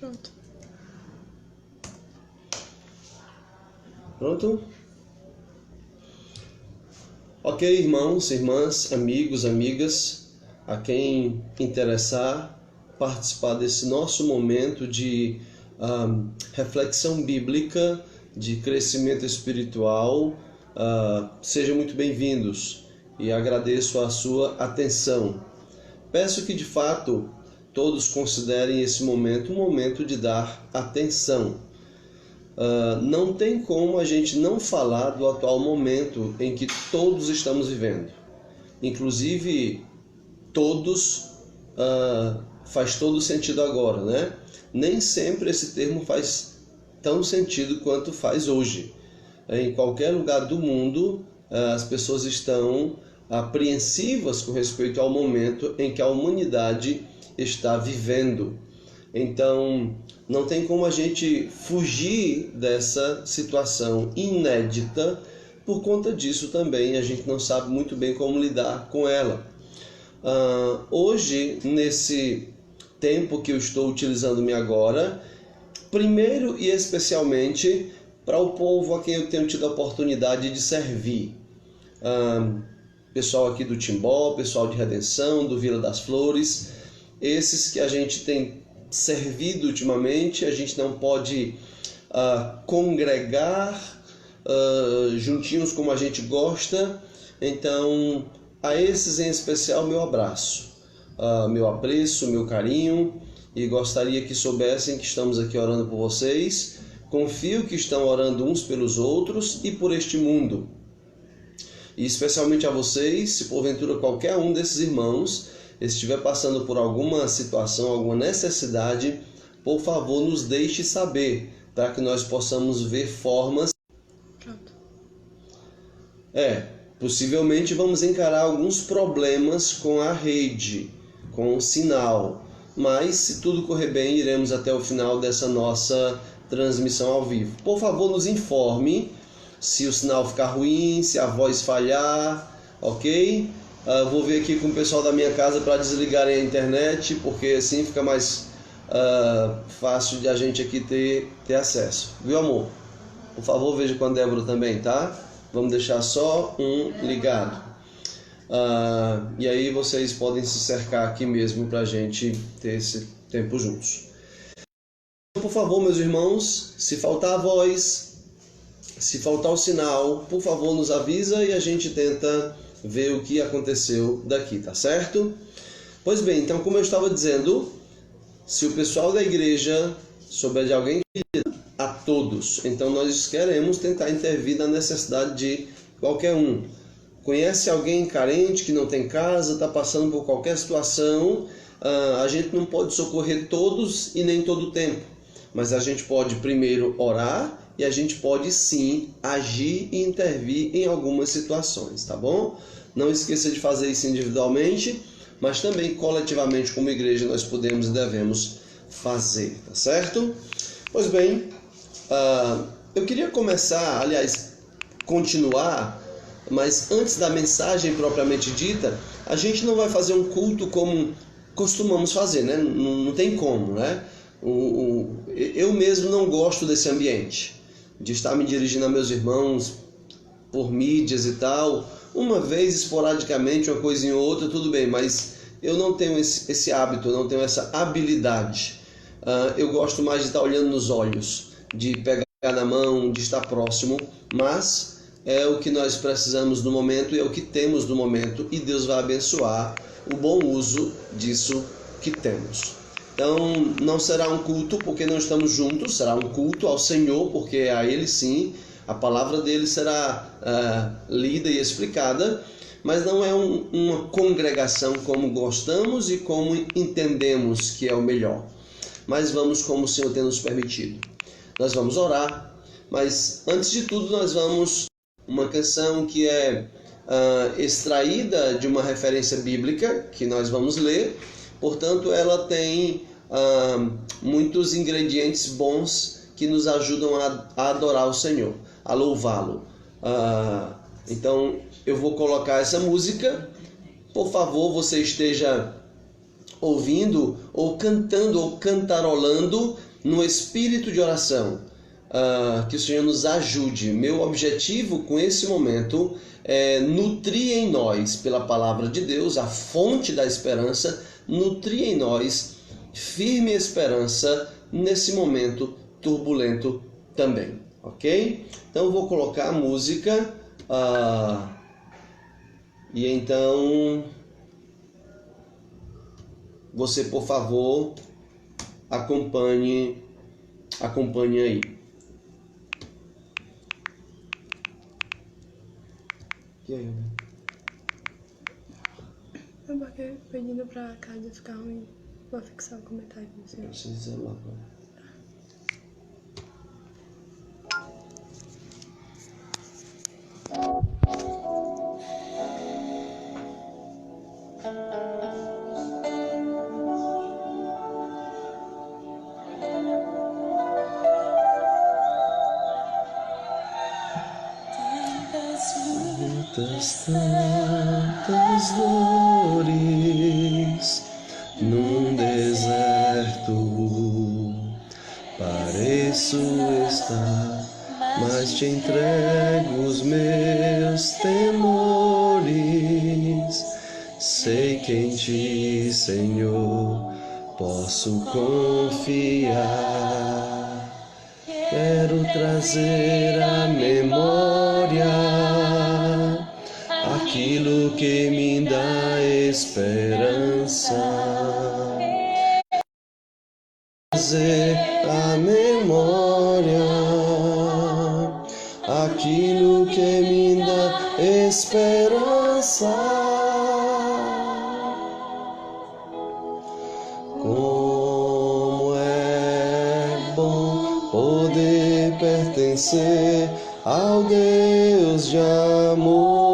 Pronto. Pronto? Ok, irmãos, irmãs, amigos, amigas, a quem interessar participar desse nosso momento de reflexão bíblica, de crescimento espiritual, sejam muito bem-vindos e agradeço a sua atenção. Peço que de fato todos considerem esse momento um momento de dar atenção. Não tem como a gente não falar do atual momento em que todos estamos vivendo. Inclusive, todos faz todo sentido agora, né? Nem sempre esse termo faz tão sentido quanto faz hoje. Em qualquer lugar do mundo, as pessoas estão apreensivas com respeito ao momento em que a humanidade está vivendo. Então, não tem como a gente fugir dessa situação inédita. Por conta disso também a gente não sabe muito bem como lidar com ela. Hoje, nesse tempo que eu estou utilizando-me agora, primeiro e especialmente para o povo a quem eu tenho tido a oportunidade de servir. Pessoal aqui do Timbó, pessoal de Redenção, do Vila das Flores, esses que a gente tem servido ultimamente, a gente não pode congregar juntinhos como a gente gosta. Então, a esses em especial, meu abraço, meu apreço, meu carinho, e gostaria que soubessem que estamos aqui orando por vocês. Confio que estão orando uns pelos outros e por este mundo. E especialmente a vocês, se porventura qualquer um desses irmãos estiver passando por alguma situação, alguma necessidade, por favor, nos deixe saber, para que nós possamos ver formas. Pronto. Possivelmente vamos encarar alguns problemas com a rede, com o sinal, mas se tudo correr bem, iremos até o final dessa nossa transmissão ao vivo. Por favor, nos informe se o sinal ficar ruim, se a voz falhar, ok? Vou ver aqui com o pessoal da minha casa para desligarem a internet, porque assim fica mais fácil de a gente aqui ter acesso. Viu, amor? Por favor, veja com a Débora também, tá? Vamos deixar só um ligado. E aí vocês podem se cercar aqui mesmo para a gente ter esse tempo juntos. Por favor, meus irmãos, se faltar a voz, se faltar o sinal, por favor, nos avisa e a gente tenta ver o que aconteceu daqui, tá certo? Pois bem, então, como eu estava dizendo, se o pessoal da igreja souber de alguém que a todos, então nós queremos tentar intervir na necessidade de qualquer um. Conhece alguém carente que não tem casa, está passando por qualquer situação, a gente não pode socorrer todos e nem todo o tempo, mas a gente pode primeiro orar e a gente pode sim agir e intervir em algumas situações, tá bom? Não esqueça de fazer isso individualmente, mas também coletivamente como igreja nós podemos e devemos fazer, tá certo? Pois bem, eu queria começar, aliás, continuar, mas antes da mensagem propriamente dita, a gente não vai fazer um culto como costumamos fazer, né? Não tem como, né? Eu mesmo não gosto desse ambiente, de estar me dirigindo a meus irmãos por mídias e tal. Uma vez, esporadicamente, uma coisinha ou outra, tudo bem, mas eu não tenho esse hábito, eu não tenho essa habilidade. Eu gosto mais de estar olhando nos olhos, de pegar na mão, de estar próximo, mas é o que nós precisamos no momento e é o que temos no momento, e Deus vai abençoar o bom uso disso que temos. Então, não será um culto porque não estamos juntos, será um culto ao Senhor, porque a Ele sim, a palavra dele será lida e explicada, mas não é uma congregação como gostamos e como entendemos que é o melhor. Mas vamos como o Senhor tem nos permitido. Nós vamos orar, mas antes de tudo nós vamos uma canção que é extraída de uma referência bíblica que nós vamos ler. Portanto, ela tem muitos ingredientes bons que nos ajudam a adorar o Senhor, a louvá-lo. Então, eu vou colocar essa música. Por favor, você esteja ouvindo ou cantando ou cantarolando no espírito de oração. Que o Senhor nos ajude. Meu objetivo com esse momento é nutrir em nós, pela palavra de Deus, a fonte da esperança, nutrir em nós firme esperança nesse momento turbulento também, ok? Então eu vou colocar a música e então você, por favor, acompanhe aí. E aí, É porque pedindo pra casa ficar ruim, vou fixar o comentário no seu. Precisa lá, tantas dores num deserto, pareço estar, mas te entrego os meus temores. Sei que em ti, Senhor, posso confiar. Quero trazer à memória aquilo que me dá esperança. Trazer à memória aquilo que me dá esperança. Como é bom poder pertencer ao Deus de amor.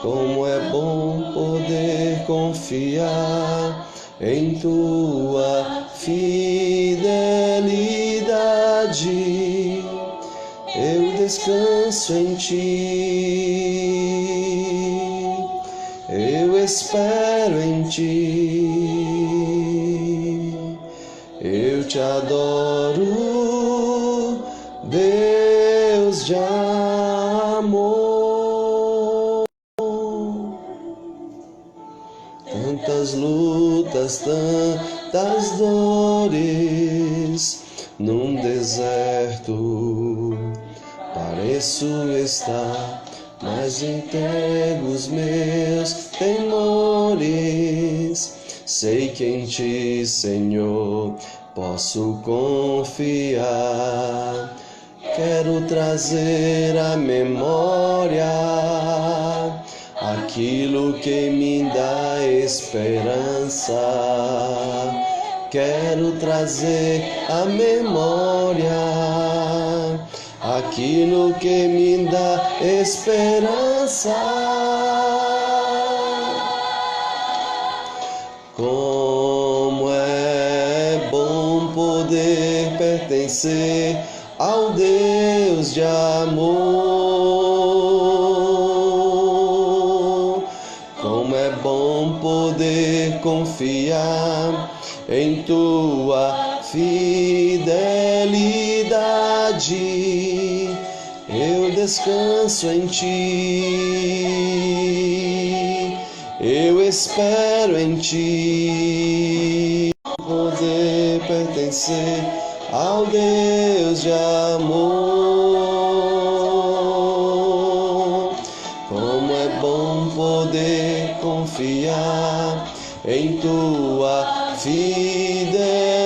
Como é bom poder confiar em tua fidelidade. Eu descanso em ti, eu espero em ti, eu te adoro, Deus de amor. Tantas lutas, tantas dores num deserto, pareço estar, mas entrego os meus temores. Sei que em ti, Senhor, posso confiar. Quero trazer à memória aquilo que me dá esperança. Quero trazer à memória aquilo que me dá esperança. Como é bom poder pertencer ao Deus de amor. Como é bom poder confiar em tua fidelidade. Eu descanso em ti, eu espero em ti. Poder pertencer ao Deus de amor. Como é bom poder confiar em tua fidelidade.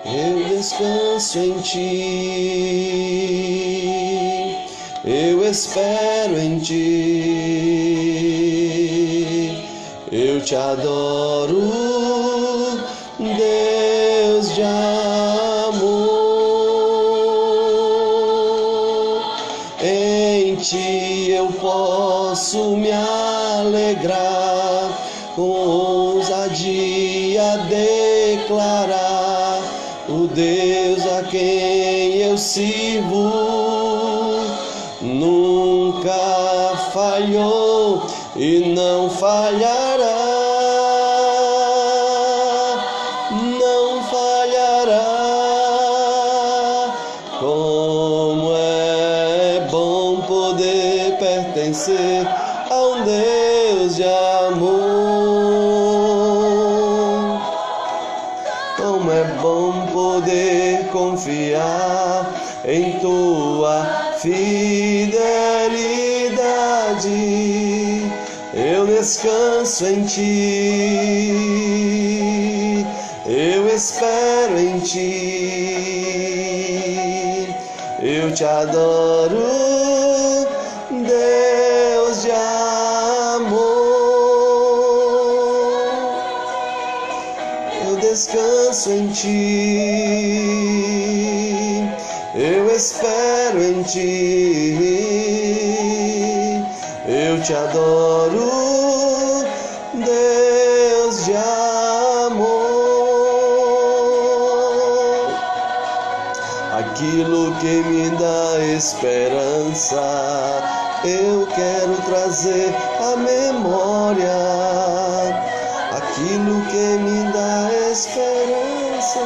Eu descanso em ti, eu espero em ti, eu te adoro, Deus de amor. Em ti eu posso me alegrar, com ousadia declarar o Deus a quem eu sirvo nunca falhou. e não falhará, não falhará. Como é bom poder pertencer a um Deus de amor. Como é bom poder confiar em tua fidelidade. Eu descanso em ti, eu espero em ti, eu te adoro, Deus de amor. Eu descanso em ti, eu espero em ti, eu te adoro, Deus de amor. Aquilo que me dá esperança, eu quero trazer à memória. Aquilo que me dá esperança.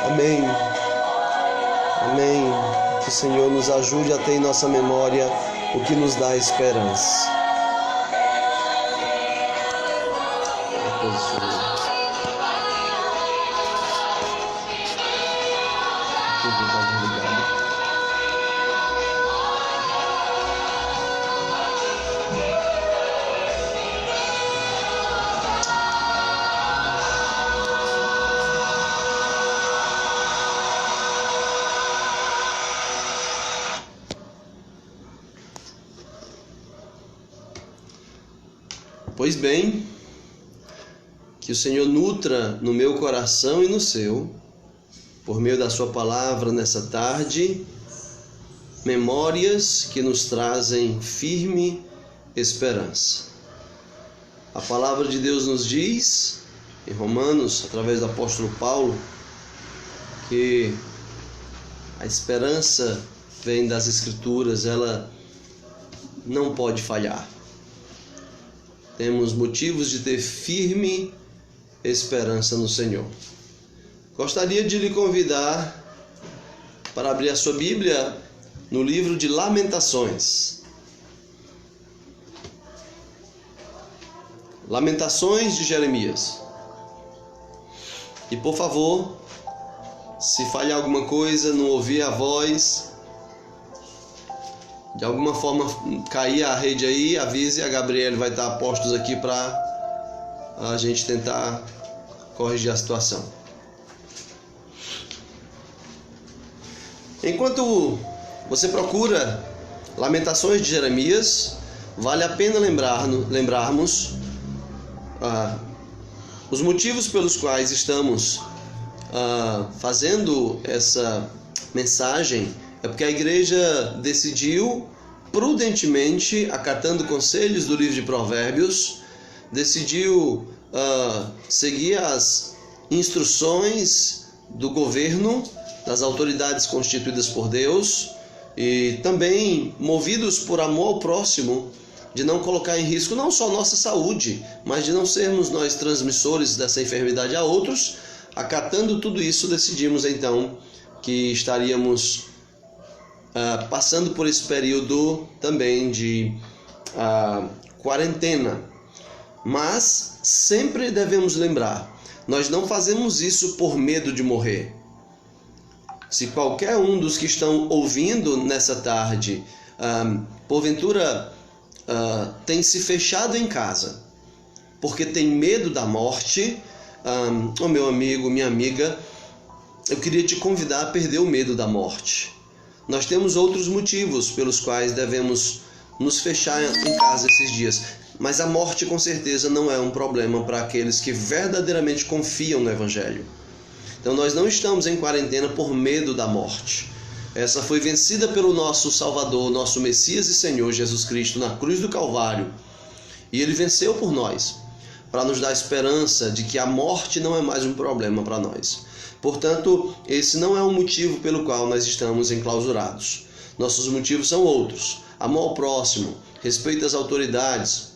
Amém. Amém. Que o Senhor nos ajude a ter em nossa memória o que nos dá esperança. Pois bem, que o Senhor nutra no meu coração e no seu, por meio da sua palavra nessa tarde, memórias que nos trazem firme esperança. A palavra de Deus nos diz, em Romanos, através do apóstolo Paulo, que a esperança vem das Escrituras, ela não pode falhar. Temos motivos de ter firme esperança no Senhor. Gostaria de lhe convidar para abrir a sua Bíblia no livro de Lamentações. Lamentações de Jeremias. E por favor, se falhar alguma coisa, não ouvir a voz, de alguma forma cair a rede aí, avise, a Gabriele vai estar a postos aqui para a gente tentar corrigir a situação. Enquanto você procura Lamentações de Jeremias, vale a pena lembrarmos os motivos pelos quais estamos fazendo essa mensagem. É porque a igreja decidiu, prudentemente, acatando conselhos do livro de Provérbios, decidiu seguir as instruções do governo, das autoridades constituídas por Deus, e também movidos por amor ao próximo, de não colocar em risco não só nossa saúde, mas de não sermos nós transmissores dessa enfermidade a outros. Acatando tudo isso, decidimos então que estaríamos passando por esse período também de quarentena. Mas sempre devemos lembrar, nós não fazemos isso por medo de morrer. Se qualquer um dos que estão ouvindo nessa tarde, porventura tem se fechado em casa, porque tem medo da morte, meu amigo, minha amiga, eu queria te convidar a perder o medo da morte. Nós temos outros motivos pelos quais devemos nos fechar em casa esses dias. Mas a morte, com certeza, não é um problema para aqueles que verdadeiramente confiam no Evangelho. Então nós não estamos em quarentena por medo da morte. Essa foi vencida pelo nosso Salvador, nosso Messias e Senhor Jesus Cristo na cruz do Calvário. E Ele venceu por nós, para nos dar esperança de que a morte não é mais um problema para nós. Portanto, esse não é um motivo pelo qual nós estamos enclausurados. Nossos motivos são outros. Amor ao próximo, respeito às autoridades,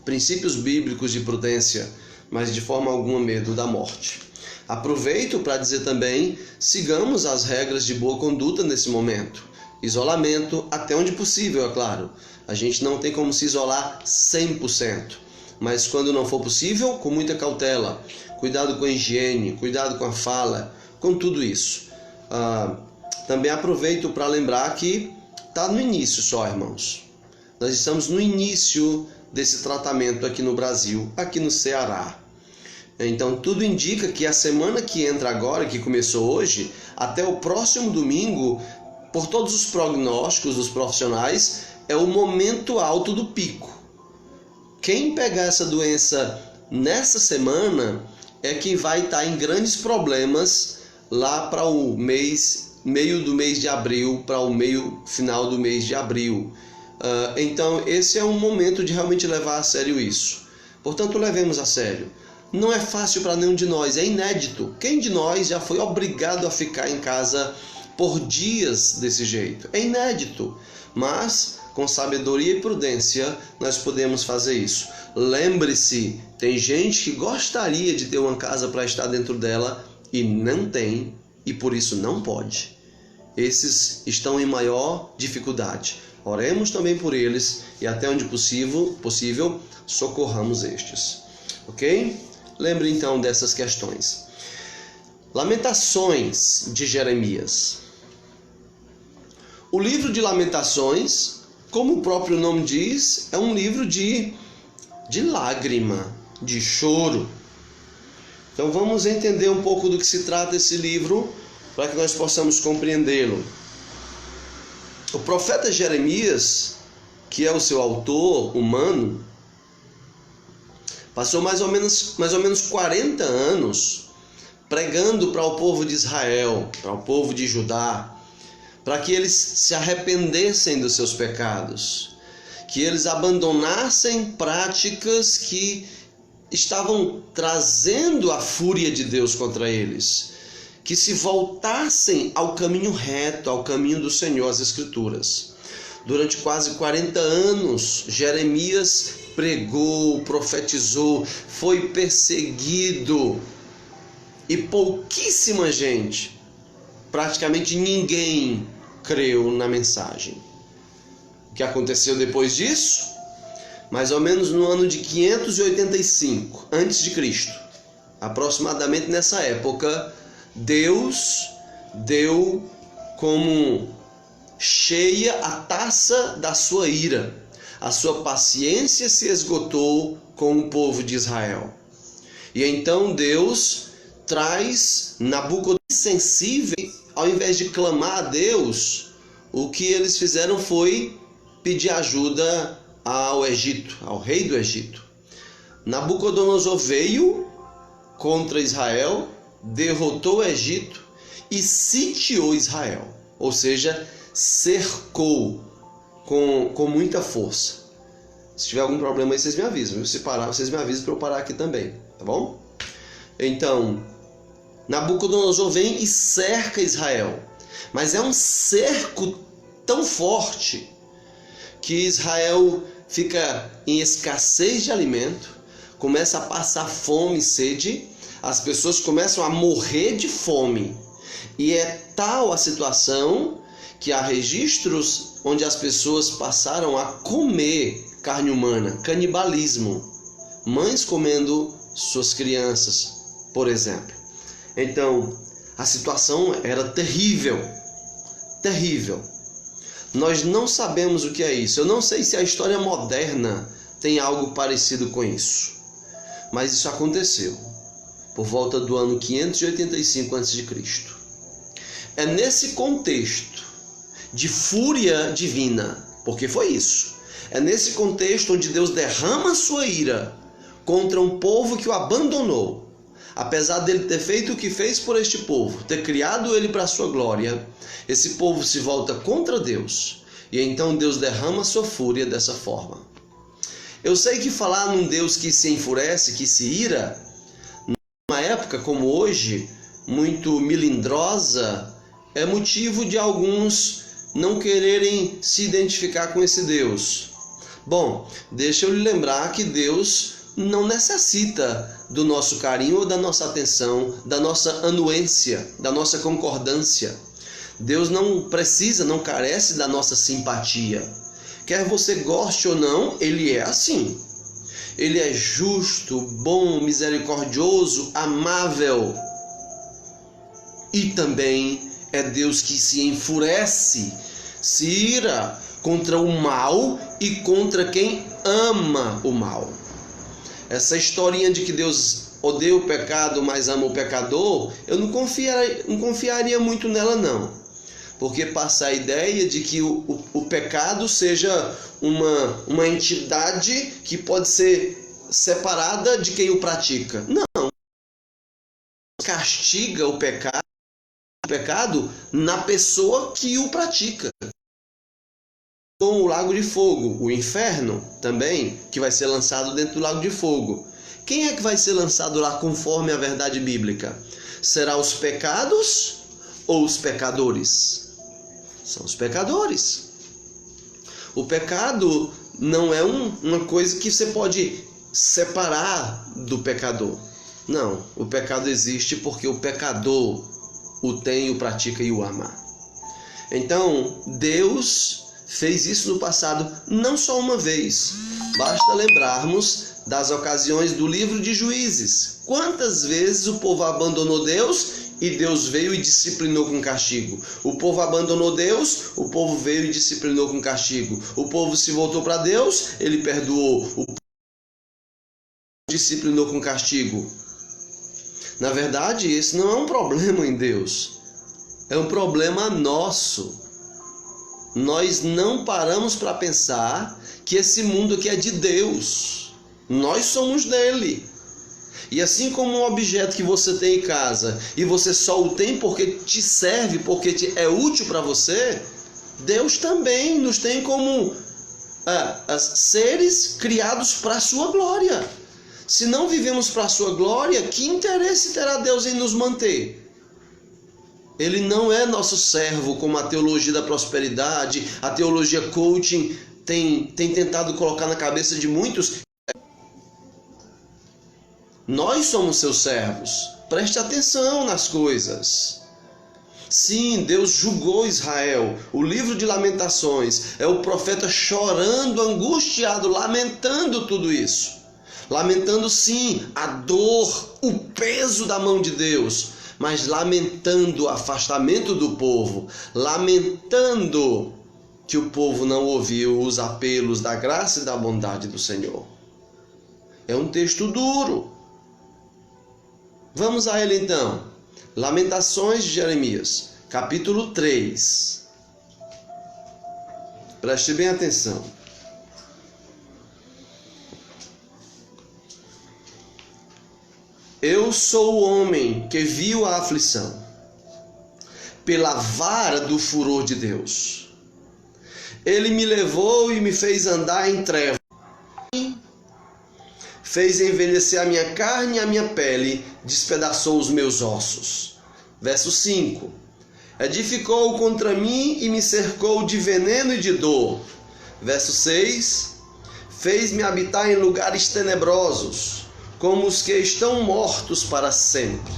princípios bíblicos de prudência, mas de forma alguma medo da morte. Aproveito para dizer também, sigamos as regras de boa conduta nesse momento. Isolamento até onde possível, é claro. A gente não tem como se isolar 100%, mas quando não for possível, com muita cautela. Cuidado com a higiene, cuidado com a fala, com tudo isso. Também aproveito para lembrar que está no início só, irmãos. Nós estamos no início desse tratamento aqui no Brasil, aqui no Ceará. Então tudo indica que a semana que entra agora, que começou hoje, até o próximo domingo, por todos os prognósticos dos profissionais, é o momento alto do pico. Quem pegar essa doença nessa semana é quem vai estar em grandes problemas lá para o meio do mês de abril, para o final do mês de abril. Então esse é um momento de realmente levar a sério isso. Portanto, levemos a sério. Não é fácil para nenhum de nós, é inédito. Quem de nós já foi obrigado a ficar em casa por dias desse jeito? É inédito, mas com sabedoria e prudência nós podemos fazer isso. Lembre-se, tem gente que gostaria de ter uma casa para estar dentro dela e não tem, e por isso não pode. Esses estão em maior dificuldade. Oremos também por eles e até onde possível socorramos estes. Ok? Lembre então dessas questões. Lamentações de Jeremias. O livro de Lamentações, como o próprio nome diz, é um livro de lágrima, de choro. Então vamos entender um pouco do que se trata esse livro para que nós possamos compreendê-lo. O profeta Jeremias, que é o seu autor humano, passou mais ou menos 40 anos pregando para o povo de Israel, para o povo de Judá, para que eles se arrependessem dos seus pecados, que eles abandonassem práticas que estavam trazendo a fúria de Deus contra eles, que se voltassem ao caminho reto, ao caminho do Senhor, as Escrituras. Durante quase 40 anos, Jeremias pregou, profetizou, foi perseguido e pouquíssima gente, praticamente ninguém, creu na mensagem. O que aconteceu depois disso? Mais ou menos no ano de 585 a.C., aproximadamente nessa época, Deus deu como cheia a taça da sua ira. A sua paciência se esgotou com o povo de Israel. E então Deus traz Nabucodonosor insensível. Ao invés de clamar a Deus, o que eles fizeram foi pedir ajuda ao Egito, ao rei do Egito. Nabucodonosor veio contra Israel, derrotou o Egito e sitiou Israel, ou seja, cercou com muita força. Se tiver algum problema aí, vocês me avisam. Se parar, vocês me avisam para eu parar aqui também, tá bom? Então, Nabucodonosor vem e cerca Israel, mas é um cerco tão forte que Israel fica em escassez de alimento, começa a passar fome e sede, as pessoas começam a morrer de fome. E é tal a situação que há registros onde as pessoas passaram a comer carne humana, canibalismo, mães comendo suas crianças, por exemplo. Então, a situação era terrível, terrível. Nós não sabemos o que é isso. Eu não sei se a história moderna tem algo parecido com isso, mas isso aconteceu por volta do ano 585 a.C. É nesse contexto de fúria divina, porque foi isso. É nesse contexto onde Deus derrama sua ira contra um povo que o abandonou. Apesar dele ter feito o que fez por este povo, ter criado ele para a sua glória, esse povo se volta contra Deus. E então Deus derrama sua fúria dessa forma. Eu sei que falar num Deus que se enfurece, que se ira, numa época como hoje, muito melindrosa, é motivo de alguns não quererem se identificar com esse Deus. Bom, deixa eu lhe lembrar que Deus não necessita do nosso carinho ou da nossa atenção, da nossa anuência, da nossa concordância. Deus não precisa, não carece da nossa simpatia. Quer você goste ou não, Ele é assim. Ele é justo, bom, misericordioso, amável. E também é Deus que se enfurece, se ira contra o mal e contra quem ama o mal. Essa historinha de que Deus odeia o pecado, mas ama o pecador, eu não confiaria muito nela não. Porque passa a ideia de que o pecado seja uma entidade que pode ser separada de quem o pratica. Não. Castiga o pecado na pessoa que o pratica. Com o lago de fogo, o inferno também, que vai ser lançado dentro do lago de fogo. Quem é que vai ser lançado lá conforme a verdade bíblica? Será os pecados ou os pecadores? São os pecadores. O pecado não é uma coisa que você pode separar do pecador. Não, o pecado existe porque o pecador o tem, o pratica e o ama. Então, Deus fez isso no passado não só uma vez. Basta lembrarmos das ocasiões do livro de Juízes. Quantas vezes o povo abandonou Deus e Deus veio e disciplinou com castigo? O povo abandonou Deus, o povo veio e disciplinou com castigo. O povo se voltou para Deus, ele perdoou. O povo disciplinou com castigo. Na verdade, esse não é um problema em Deus. É um problema nosso. Nós não paramos para pensar que esse mundo aqui é de Deus. Nós somos dele. E assim como um objeto que você tem em casa e você só o tem porque te serve, porque é útil para você, Deus também nos tem como seres criados para a sua glória. Se não vivemos para a sua glória, que interesse terá Deus em nos manter? Ele não é nosso servo, como a teologia da prosperidade, a teologia coaching tem tentado colocar na cabeça de muitos. Nós somos seus servos. Preste atenção nas coisas. Sim, Deus julgou Israel. O livro de Lamentações é o profeta chorando, angustiado, lamentando tudo isso. Lamentando sim a dor, o peso da mão de Deus, mas lamentando o afastamento do povo, lamentando que o povo não ouviu os apelos da graça e da bondade do Senhor. É um texto duro. Vamos a ele então. Lamentações de Jeremias, capítulo 3. Preste bem atenção. Eu sou o homem que viu a aflição, pela vara do furor de Deus. Ele me levou e me fez andar em trevas, fez envelhecer a minha carne e a minha pele, despedaçou os meus ossos. Verso 5. Edificou contra mim e me cercou de veneno e de dor. Verso 6. Fez-me habitar em lugares tenebrosos, como os que estão mortos para sempre.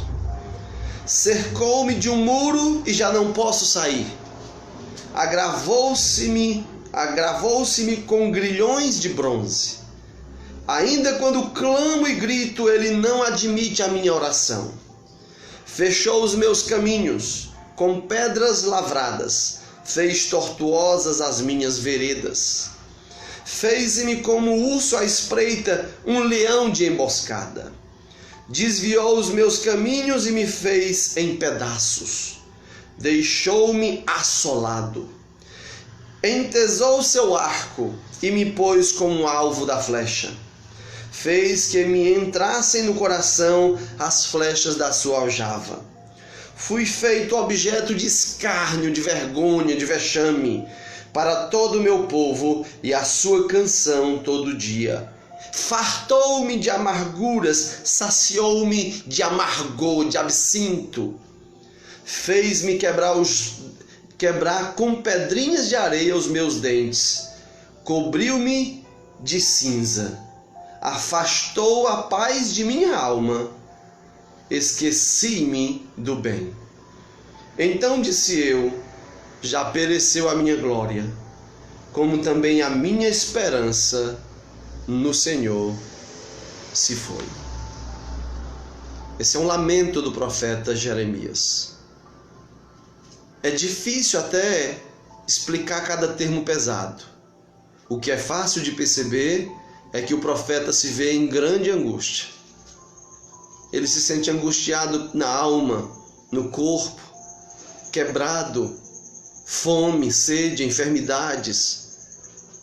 Cercou-me de um muro e já não posso sair. Agravou-se-me com grilhões de bronze. Ainda quando clamo e grito, ele não admite a minha oração. Fechou os meus caminhos com pedras lavradas, fez tortuosas as minhas veredas. Fez-me como urso à espreita, um leão de emboscada. Desviou os meus caminhos e me fez em pedaços. Deixou-me assolado. Entesou seu arco e me pôs como alvo da flecha. Fez que me entrassem no coração as flechas da sua aljava. Fui feito objeto de escárnio, de vergonha, de vexame, para todo o meu povo e a sua canção todo dia. Fartou-me de amarguras, saciou-me de amargor, de absinto. Fez-me quebrar com pedrinhas de areia os meus dentes. Cobriu-me de cinza, afastou a paz de minha alma, esqueci-me do bem. Então disse eu, já pereceu a minha glória, como também a minha esperança no Senhor se foi. Esse é um lamento do profeta Jeremias. É difícil até explicar cada termo pesado. O que é fácil de perceber é que o profeta se vê em grande angústia. Ele se sente angustiado na alma, no corpo, quebrado, fome, sede, enfermidades.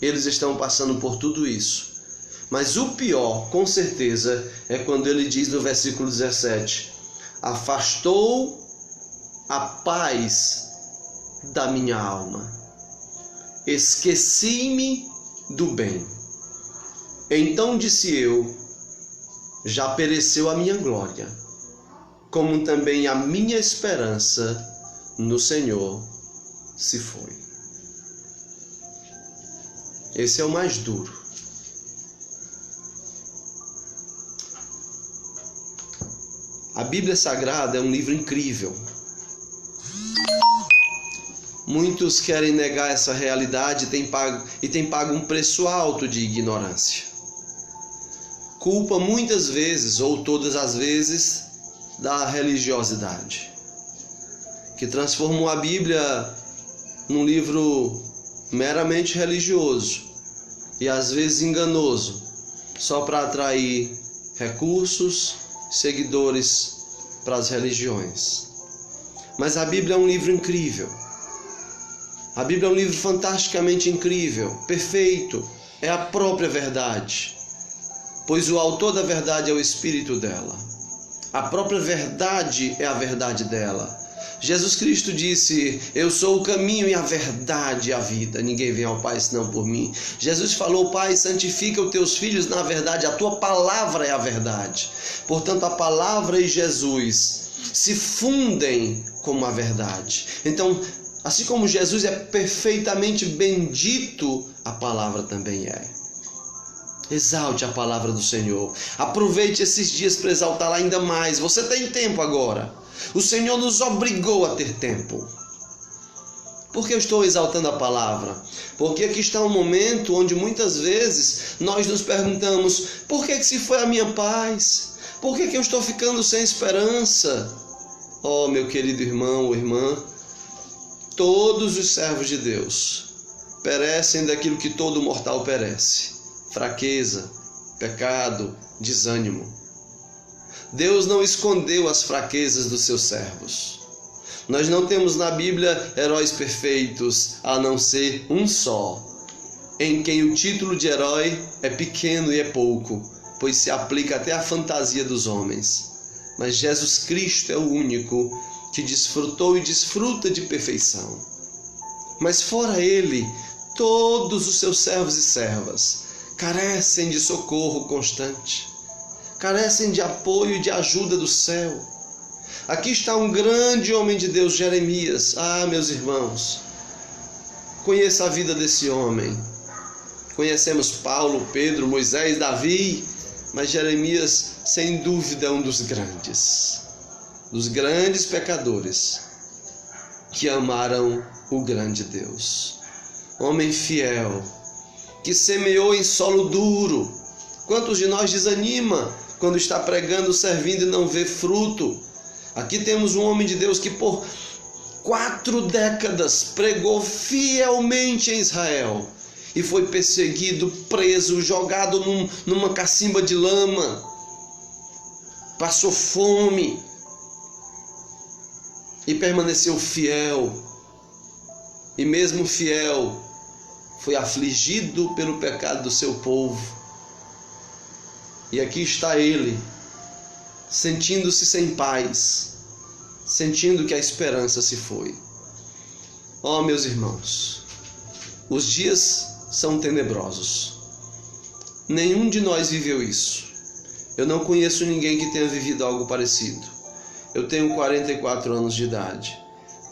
Eles estão passando por tudo isso. Mas o pior, com certeza, é quando ele diz no versículo 17: afastou a paz da minha alma, esqueci-me do bem. Então disse eu, já pereceu a minha glória, como também a minha esperança no Senhor se foi. Esse é o mais duro. A Bíblia Sagrada é um livro incrível. Muitos querem negar essa realidade e têm pago um preço alto de ignorância. Culpa muitas vezes, ou todas as vezes, da religiosidade, que transformou a Bíblia num livro meramente religioso e às vezes enganoso, só para atrair recursos, seguidores para as religiões. Mas a Bíblia é um livro incrível. A Bíblia é um livro fantasticamente incrível, perfeito, é a própria verdade, pois o autor da verdade é o Espírito dela. A própria verdade é a verdade dela. Jesus Cristo disse: eu sou o caminho e a verdade e a vida. Ninguém vem ao Pai senão por mim. Jesus falou: Pai, santifica os teus filhos na verdade. A tua palavra é a verdade. Portanto, a palavra e Jesus se fundem como a verdade. Então, assim como Jesus é perfeitamente bendito, a palavra também é. Exalte a palavra do Senhor. Aproveite esses dias para exaltá-la ainda mais. Você tem tempo agora. O Senhor nos obrigou a ter tempo. Por que eu estou exaltando a palavra? Porque aqui está um momento onde muitas vezes nós nos perguntamos: por que se foi a minha paz? Por que eu estou ficando sem esperança? Oh, meu querido irmão ou irmã, todos os servos de Deus perecem daquilo que todo mortal perece: fraqueza, pecado, desânimo. Deus não escondeu as fraquezas dos seus servos. Nós não temos na Bíblia heróis perfeitos, a não ser um só, em quem o título de herói é pequeno e é pouco, pois se aplica até à fantasia dos homens. Mas Jesus Cristo é o único que desfrutou e desfruta de perfeição. Mas fora Ele, todos os seus servos e servas carecem de socorro constante, carecem de apoio e de ajuda do céu. Aqui está um grande homem de Deus, Jeremias. Ah, meus irmãos, conheça a vida desse homem. Conhecemos Paulo, Pedro, Moisés, Davi, mas Jeremias, sem dúvida, é um dos grandes pecadores que amaram o grande Deus. Homem fiel, que semeou em solo duro. Quantos de nós desanima quando está pregando, servindo e não vê fruto? Aqui temos um homem de Deus que por 4 décadas pregou fielmente em Israel e foi perseguido, preso, jogado numa cacimba de lama, passou fome e permaneceu fiel. E mesmo fiel, foi afligido pelo pecado do seu povo. E aqui está ele, sentindo-se sem paz, sentindo que a esperança se foi. Oh, meus irmãos, os dias são tenebrosos. Nenhum de nós viveu isso. Eu não conheço ninguém que tenha vivido algo parecido. Eu tenho 44 anos de idade.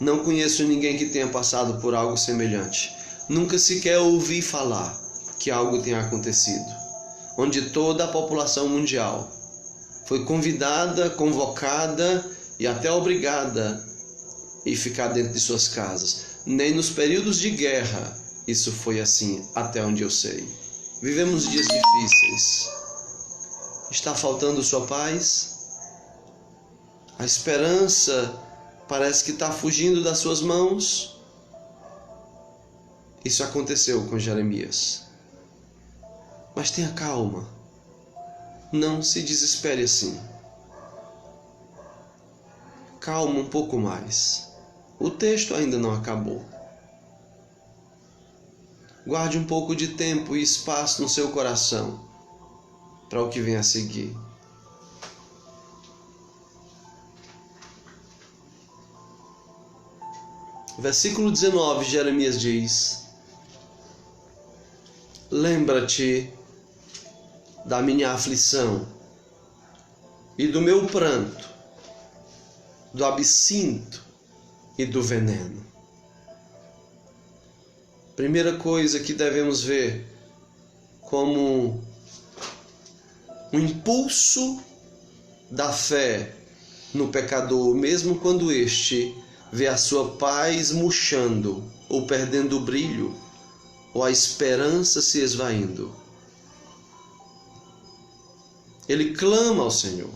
Não conheço ninguém que tenha passado por algo semelhante. Nunca sequer ouvi falar que algo tenha acontecido, onde toda a população mundial foi convidada, convocada e até obrigada a ficar dentro de suas casas. Nem nos períodos de guerra isso foi assim, até onde eu sei. Vivemos dias difíceis. Está faltando sua paz? A esperança parece que está fugindo das suas mãos? Isso aconteceu com Jeremias. Mas tenha calma. Não se desespere assim. Calma um pouco mais. O texto ainda não acabou. Guarde um pouco de tempo e espaço no seu coração para o que vem a seguir. Versículo 19, Jeremias diz: lembra-te da minha aflição e do meu pranto, do absinto e do veneno. Primeira coisa que devemos ver como um impulso da fé no pecador, mesmo quando este vê a sua paz murchando ou perdendo o brilho, ou a esperança se esvaindo. Ele clama ao Senhor.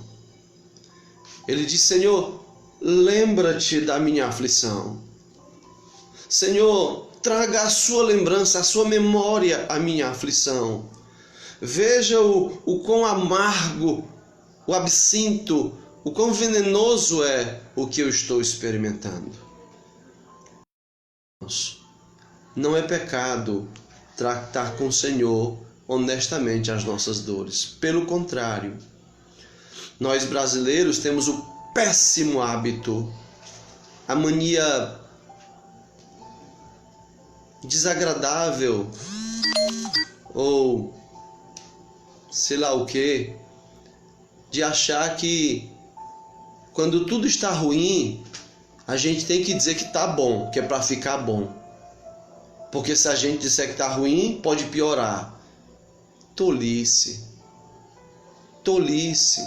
Ele diz: Senhor, lembra-te da minha aflição. Senhor, traga a sua lembrança, a sua memória a minha aflição. Veja o quão amargo, o absinto, o quão venenoso é o que eu estou experimentando. Não é pecado tratar com o Senhor honestamente as nossas dores. Pelo contrário, nós brasileiros temos o péssimo hábito, a mania desagradável ou sei lá o que, de achar que quando tudo está ruim, a gente tem que dizer que está bom, que é para ficar bom. Porque se a gente disser que está ruim, pode piorar. Tolice. Tolice.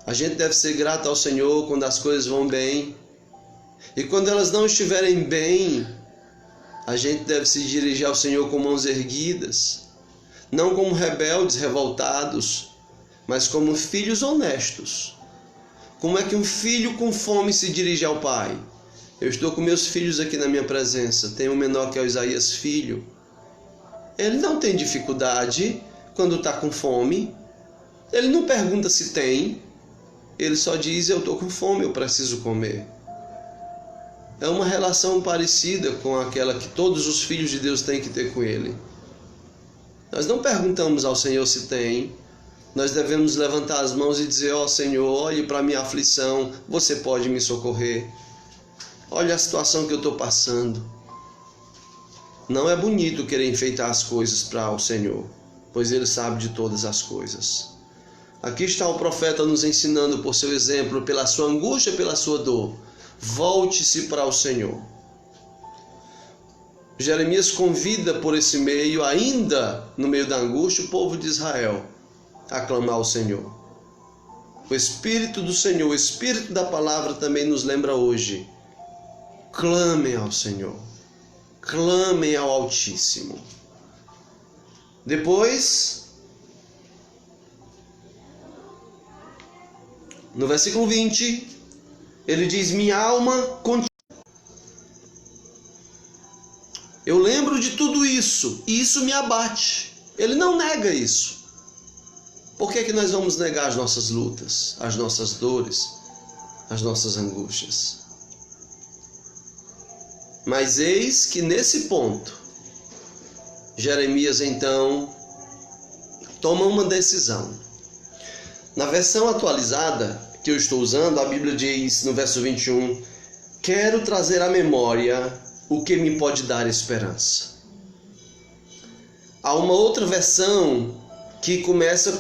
A gente deve ser grato ao Senhor quando as coisas vão bem. E quando elas não estiverem bem, a gente deve se dirigir ao Senhor com mãos erguidas. Não como rebeldes, revoltados, mas como filhos honestos. Como é que um filho com fome se dirige ao pai? Eu estou com meus filhos aqui na minha presença. Tenho um menor que é o Isaías filho. Ele não tem dificuldade quando está com fome. Ele não pergunta se tem. Ele só diz: eu estou com fome, eu preciso comer. É uma relação parecida com aquela que todos os filhos de Deus têm que ter com Ele. Nós não perguntamos ao Senhor se tem. Nós devemos levantar as mãos e dizer: ó Senhor, olhe para a minha aflição, você pode me socorrer. Olha a situação que eu estou passando. Não é bonito querer enfeitar as coisas para o Senhor, pois Ele sabe de todas as coisas. Aqui está o profeta nos ensinando por seu exemplo, pela sua angústia, pela sua dor. Volte-se para o Senhor. Jeremias convida por esse meio, ainda no meio da angústia, o povo de Israel a clamar ao Senhor. O Espírito do Senhor, o Espírito da palavra também nos lembra hoje: clamem ao Senhor, clamem ao Altíssimo. Depois, no versículo 20, ele diz: minha alma continua. Eu lembro de tudo isso, e isso me abate. Ele não nega isso. Por que nós vamos negar as nossas lutas, as nossas dores, as nossas angústias? Mas eis que nesse ponto, Jeremias então toma uma decisão. Na versão atualizada que eu estou usando, a Bíblia diz no verso 21, quero trazer à memória o que me pode dar esperança. Há uma outra versão que começa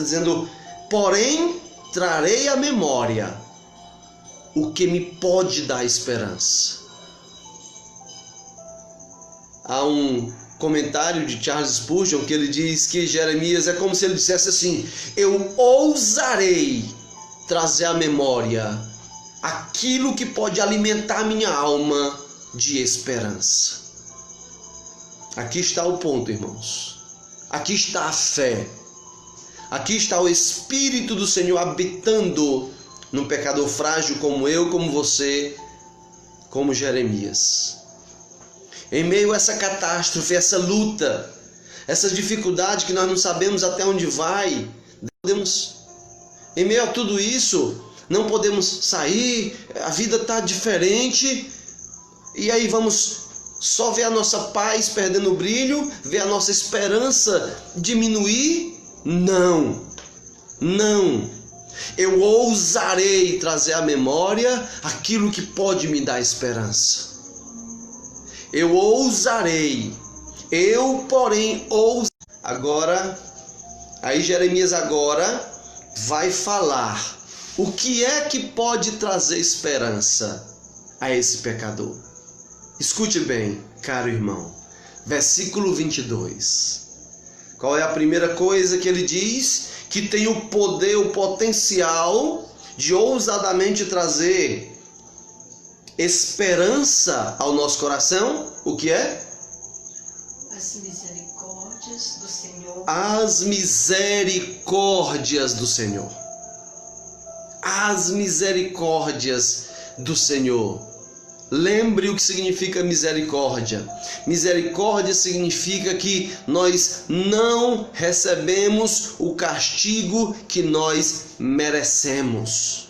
dizendo, porém trarei à memória o que me pode dar esperança. há um comentário de Charles Spurgeon que ele diz que Jeremias é como se ele dissesse assim: eu ousarei trazer à memória aquilo que pode alimentar minha alma de esperança. Aqui está o ponto, irmãos. Aqui está a fé. Aqui está o Espírito do Senhor habitando num pecador frágil como eu, como você, como Jeremias. Em meio a essa catástrofe, essa luta, essa dificuldade que nós não sabemos até onde vai, em meio a tudo isso, não podemos sair, a vida está diferente, e aí vamos só ver a nossa paz perdendo o brilho, ver a nossa esperança diminuir? Não, não. Eu ousarei trazer à memória aquilo que pode me dar esperança. Eu ousarei. Eu, porém, ousarei. Agora, aí Jeremias agora vai falar o que é que pode trazer esperança a esse pecador. Escute bem, caro irmão. Versículo 22. Qual é a primeira coisa que ele diz? Que tem o poder, o potencial de ousadamente trazer esperança ao nosso coração. O que é? As misericórdias do Senhor. As misericórdias do Senhor. As misericórdias do Senhor. Lembre o que significa misericórdia. Misericórdia significa que nós não recebemos o castigo que nós merecemos.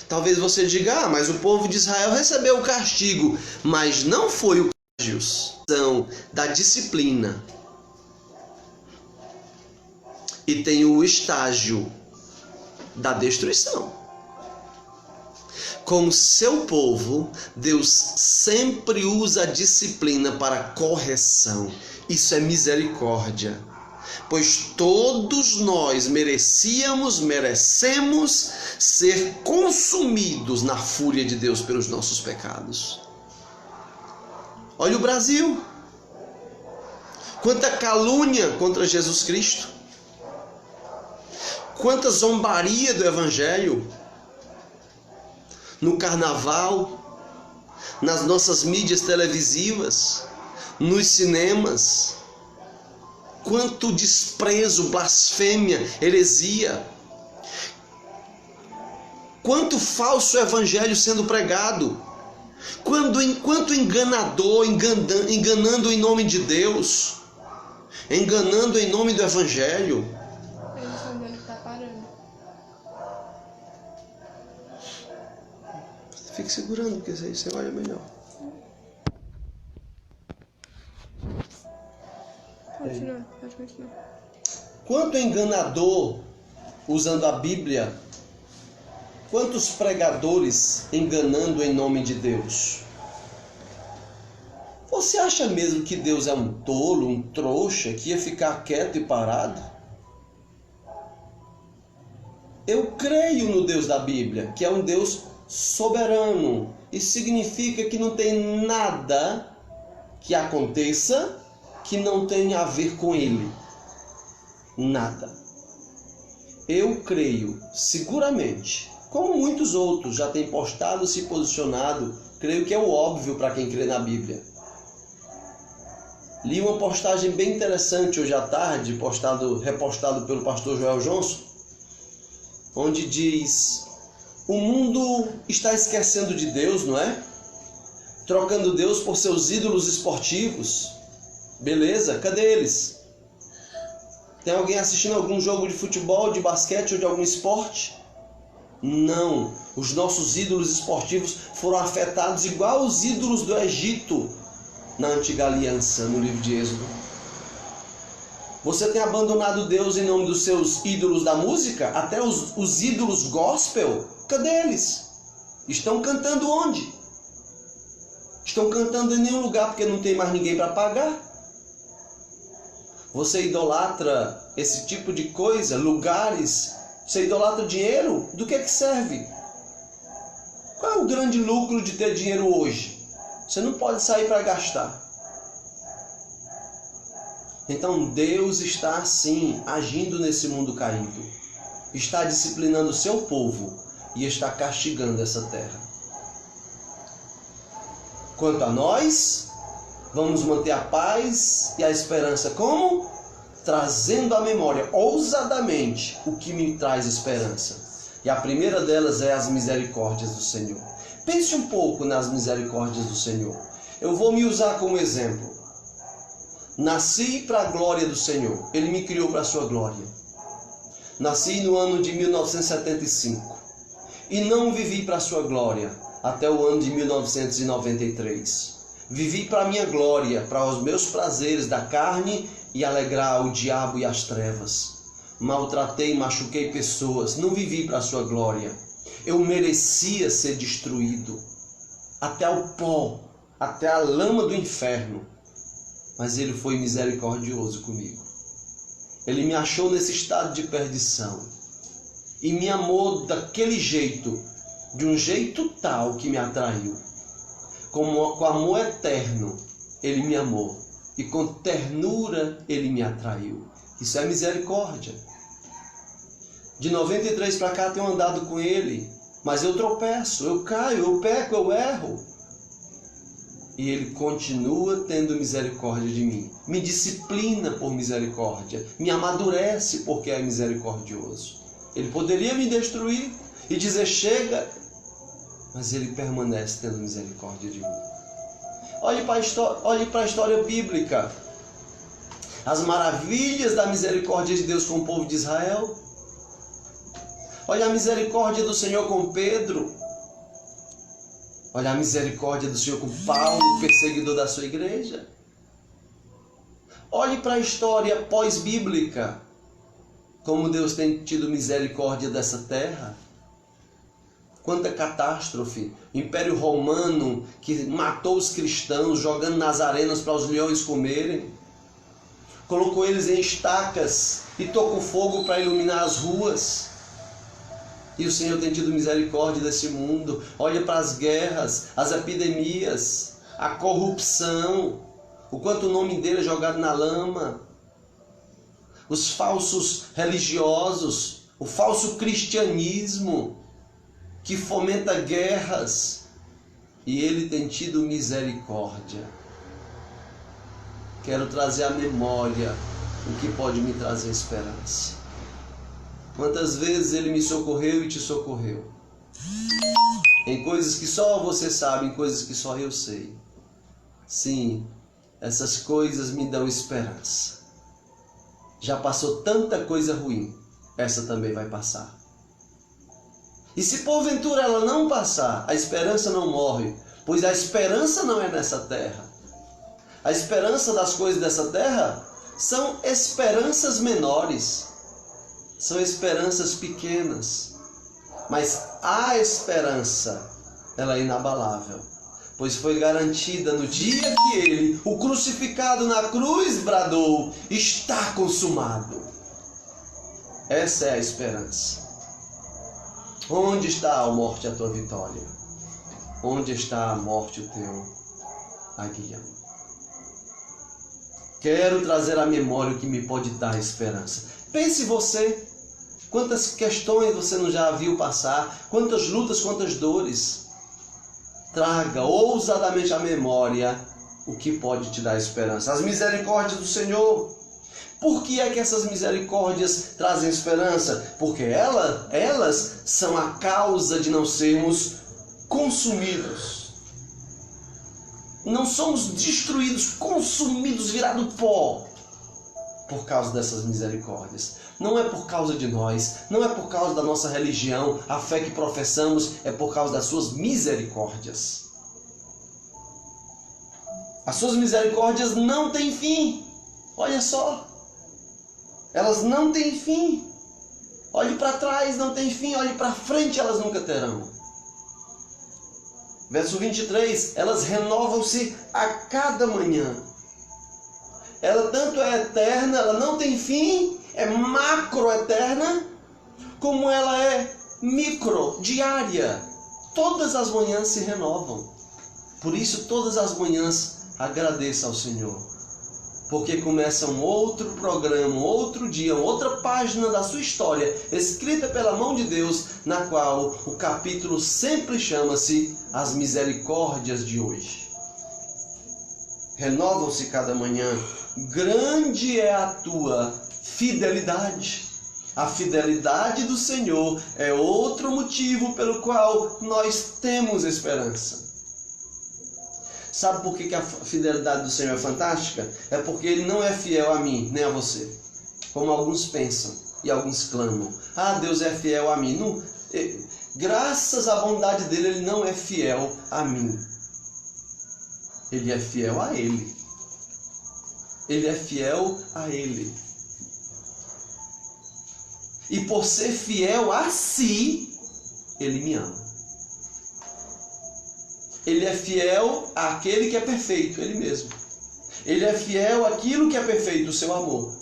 Talvez você diga, mas o povo de Israel recebeu o castigo, mas não foi o castigo da disciplina. E tem o estágio da destruição. Com o seu povo, Deus sempre usa a disciplina para correção. Isso é misericórdia. Pois todos nós merecemos ser consumidos na fúria de Deus pelos nossos pecados. Olha o Brasil. Quanta calúnia contra Jesus Cristo. Quanta zombaria do Evangelho. No carnaval, nas nossas mídias televisivas, nos cinemas. Quanto desprezo, blasfêmia, heresia. Quanto falso evangelho sendo pregado. Quanto enganador, enganando em nome de Deus. Enganando em nome do evangelho. Eu não sei onde ele tá parando. Fique segurando, porque aí você olha melhor. Pode continuar. Quanto enganador usando a Bíblia. Quantos pregadores enganando em nome de Deus. Você acha mesmo que Deus é um tolo, um trouxa, que ia ficar quieto e parado? Eu creio no Deus da Bíblia, que é um Deus soberano. Isso significa que não tem nada que aconteça que não tenha a ver com Ele. Nada. Eu creio, seguramente, como muitos outros já têm postado, se posicionado, creio que é o óbvio para quem crê na Bíblia. Li uma postagem bem interessante hoje à tarde, repostado pelo pastor Joel Johnson, onde diz: o mundo está esquecendo de Deus, não é? Trocando Deus por seus ídolos esportivos. Beleza, cadê eles? Tem alguém assistindo algum jogo de futebol, de basquete ou de algum esporte? Não, os nossos ídolos esportivos foram afetados igual os ídolos do Egito na antiga aliança, no livro de Êxodo. Você tem abandonado Deus em nome dos seus ídolos da música? Até os ídolos gospel? Cadê eles? Estão cantando onde? Estão cantando em nenhum lugar porque não tem mais ninguém para pagar. Você idolatra esse tipo de coisa, lugares? Você idolatra dinheiro? Do que serve? Qual é o grande lucro de ter dinheiro hoje? Você não pode sair para gastar. Então Deus está assim, agindo nesse mundo caído. Está disciplinando o seu povo e está castigando essa terra. Quanto a nós, vamos manter a paz e a esperança como? Trazendo à memória ousadamente o que me traz esperança. E a primeira delas é as misericórdias do Senhor. Pense um pouco nas misericórdias do Senhor. Eu vou me usar como exemplo. Nasci para a glória do Senhor. Ele me criou para a sua glória. Nasci no ano de 1975. E não vivi para a sua glória até o ano de 1993. Vivi para a minha glória, para os meus prazeres da carne e alegrar o diabo e as trevas. Maltratei e machuquei pessoas. Não vivi para a sua glória. Eu merecia ser destruído. Até o pó, até a lama do inferno. Mas Ele foi misericordioso comigo. Ele me achou nesse estado de perdição. E me amou daquele jeito, de um jeito tal que me atraiu. Com amor eterno, Ele me amou. E com ternura, Ele me atraiu. Isso é misericórdia. De 93 para cá tenho andado com Ele. Mas eu tropeço, eu caio, eu peco, eu erro. E Ele continua tendo misericórdia de mim. Me disciplina por misericórdia. Me amadurece porque é misericordioso. Ele poderia me destruir e dizer chega. Mas Ele permanece tendo misericórdia de mim. Olhe para a história bíblica. As maravilhas da misericórdia de Deus com o povo de Israel. Olha a misericórdia do Senhor com Pedro. Olha a misericórdia do Senhor com Paulo, perseguidor da sua igreja. Olhe para a história pós-bíblica. Como Deus tem tido misericórdia dessa terra. Quanta catástrofe. Império Romano que matou os cristãos, jogando nas arenas para os leões comerem. Colocou eles em estacas e tocou fogo para iluminar as ruas. E o Senhor tem tido misericórdia desse mundo. Olha para as guerras, as epidemias, a corrupção, o quanto o nome dele é jogado na lama, os falsos religiosos, o falso cristianismo que fomenta guerras. E ele tem tido misericórdia. Quero trazer à memória o que pode me trazer esperança. Quantas vezes Ele me socorreu e te socorreu. Em coisas que só você sabe, em coisas que só eu sei. Sim, essas coisas me dão esperança. Já passou tanta coisa ruim, essa também vai passar. E se porventura ela não passar, a esperança não morre, pois a esperança não é nessa terra. A esperança das coisas dessa terra são esperanças menores. São esperanças pequenas, mas a esperança, ela é inabalável, pois foi garantida no dia que Ele, o crucificado na cruz, bradou, está consumado. Essa é a esperança. Onde está, ó morte, a tua vitória? Onde está a morte, o teu aguilhão? Quero trazer à memória o que me pode dar esperança. Pense você. Quantas questões você não já viu passar, quantas lutas, quantas dores. Traga ousadamente à memória o que pode te dar esperança. As misericórdias do Senhor. Por que é que essas misericórdias trazem esperança? Porque elas são a causa de não sermos consumidos. Não somos destruídos, consumidos, virados pó. Por causa dessas misericórdias. Não é por causa de nós, não é por causa da nossa religião, a fé que professamos, é por causa das suas misericórdias. As suas misericórdias não têm fim. Olha só. Elas não têm fim. Olhe para trás, não tem fim. Olhe para frente, elas nunca terão. Verso 23. Elas renovam-se a cada manhã. Ela tanto é eterna, ela não tem fim, é macro-eterna, como ela é micro, diária. Todas as manhãs se renovam. Por isso, todas as manhãs, agradeça ao Senhor. Porque começa um outro programa, um outro dia, uma outra página da sua história, escrita pela mão de Deus, na qual o capítulo sempre chama-se As Misericórdias de Hoje. Renovam-se cada manhã. Grande é a tua fidelidade. A fidelidade do Senhor é outro motivo pelo qual nós temos esperança. Sabe por que a fidelidade do Senhor é fantástica? É porque Ele não é fiel a mim, nem a você. Como alguns pensam e alguns clamam. Ah, Deus é fiel a mim. Não, graças à bondade dEle, Ele não é fiel a mim. Ele é fiel a Ele. Ele é fiel a Ele. E por ser fiel a si, Ele me ama. Ele é fiel àquele que é perfeito, Ele mesmo. Ele é fiel àquilo que é perfeito, o seu amor.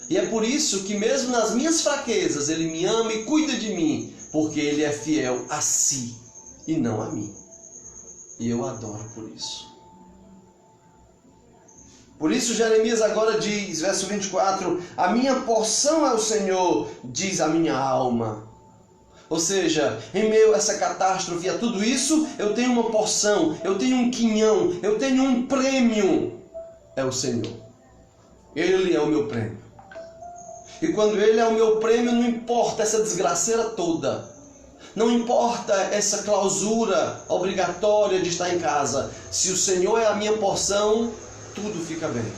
E é por isso que mesmo nas minhas fraquezas, Ele me ama e cuida de mim, porque Ele é fiel a si e não a mim. E eu adoro por isso. Por isso Jeremias agora diz, verso 24, a minha porção é o Senhor, diz a minha alma. Ou seja, em meio a essa catástrofe, a tudo isso, eu tenho uma porção, eu tenho um quinhão, eu tenho um prêmio. É o Senhor. Ele é o meu prêmio. E quando Ele é o meu prêmio, não importa essa desgraceira toda. Não importa essa clausura obrigatória de estar em casa. Se o Senhor é a minha porção, tudo fica bem.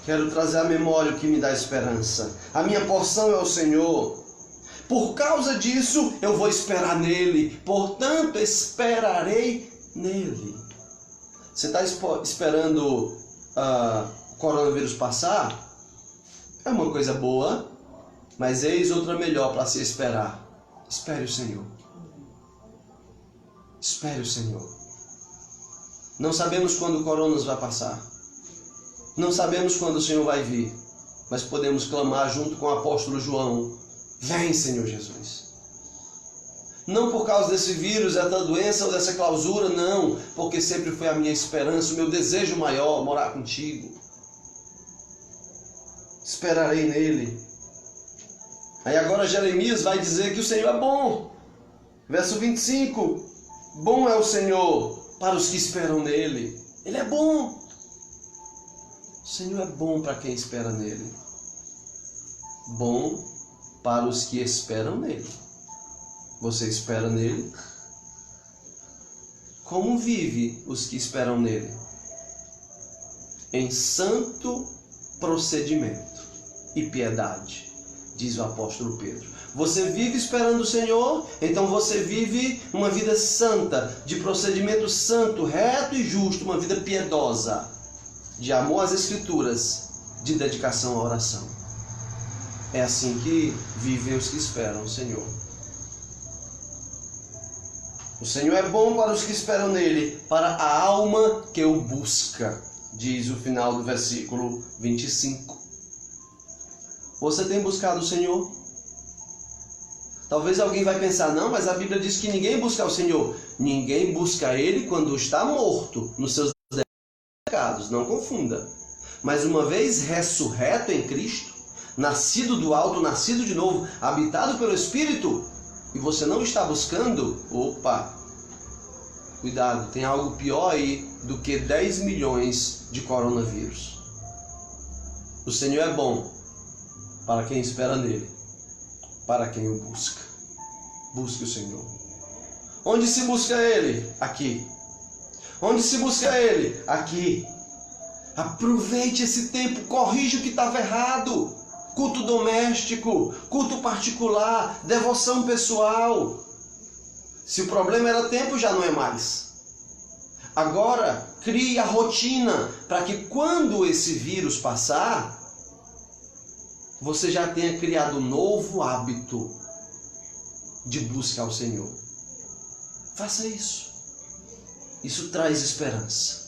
Quero trazer à memória o que me dá esperança. A minha porção é o Senhor. Por causa disso, eu vou esperar nele. Portanto, esperarei nele. Você está esperando o coronavírus passar? É uma coisa boa, mas eis outra melhor para se esperar. Espere o Senhor. Espere o Senhor. Não sabemos quando o coronavírus vai passar. Não sabemos quando o Senhor vai vir. Mas podemos clamar junto com o apóstolo João. Vem, Senhor Jesus. Não por causa desse vírus, dessa doença ou dessa clausura, não. Porque sempre foi a minha esperança, o meu desejo maior, morar contigo. Esperarei nele. Aí agora Jeremias vai dizer que o Senhor é bom. Verso 25. Bom é o Senhor para os que esperam nele. Ele é bom. O Senhor é bom para quem espera nele. Bom para os que esperam nele. Você espera nele? Como vive os que esperam nele? Em santo procedimento e piedade, diz o apóstolo Pedro. Você vive esperando o Senhor, então você vive uma vida santa, de procedimento santo, reto e justo, uma vida piedosa, de amor às Escrituras, de dedicação à oração. É assim que vivem os que esperam o Senhor. O Senhor é bom para os que esperam nele, para a alma que o busca, diz o final do versículo 25. Você tem buscado o Senhor? Talvez alguém vai pensar, não, mas a Bíblia diz que ninguém busca o Senhor. Ninguém busca Ele quando está morto nos seus pecados, não confunda. Mas uma vez ressurreto em Cristo, nascido do alto, nascido de novo, habitado pelo Espírito, e você não está buscando, opa, cuidado, tem algo pior aí do que 10 milhões de coronavírus. O Senhor é bom para quem espera nele, para quem o busca. Busque o Senhor. Onde se busca Ele? Aqui. Onde se busca Ele? Aqui. Aproveite esse tempo, corrija o que estava errado. Culto doméstico, culto particular, devoção pessoal. Se o problema era tempo, já não é mais. Agora, crie a rotina para que quando esse vírus passar, você já tenha criado um novo hábito de busca ao Senhor. Faça isso. Isso traz esperança.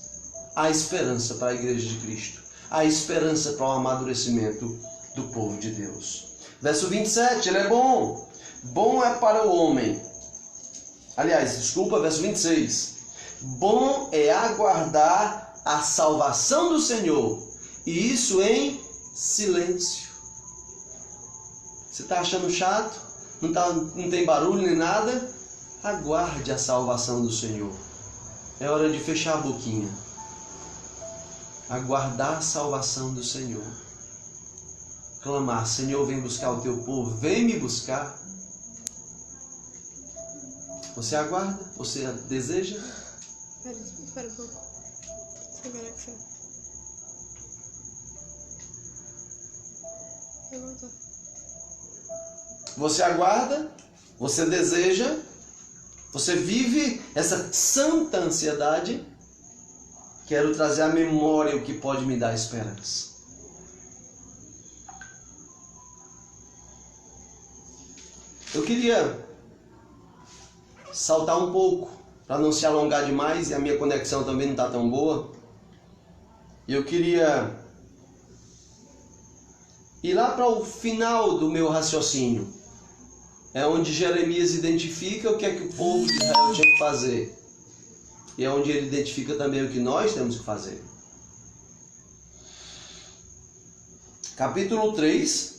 Há esperança para a Igreja de Cristo. Há esperança para o amadurecimento do povo de Deus. Verso 27, ele é bom. Bom é para o homem. Aliás, desculpa, verso 26. Bom é aguardar a salvação do Senhor, e isso em silêncio. Você está achando chato? Não tem barulho nem nada? Aguarde a salvação do Senhor. É hora de fechar a boquinha. Aguardar a salvação do Senhor. Clamar: Senhor, vem buscar o teu povo, vem me buscar. Você aguarda? Você deseja? Espera um pouco. Sem conexão. Vai voltar. Você aguarda? Você deseja? Você vive essa santa ansiedade? Quero trazer à memória o que pode me dar esperança. Eu queria saltar um pouco, para não se alongar demais, e a minha conexão também não está tão boa. Eu queria ir lá para o final do meu raciocínio. É onde Jeremias identifica o que é que o povo de Israel tinha que fazer. E é onde ele identifica também o que nós temos que fazer. Capítulo 3,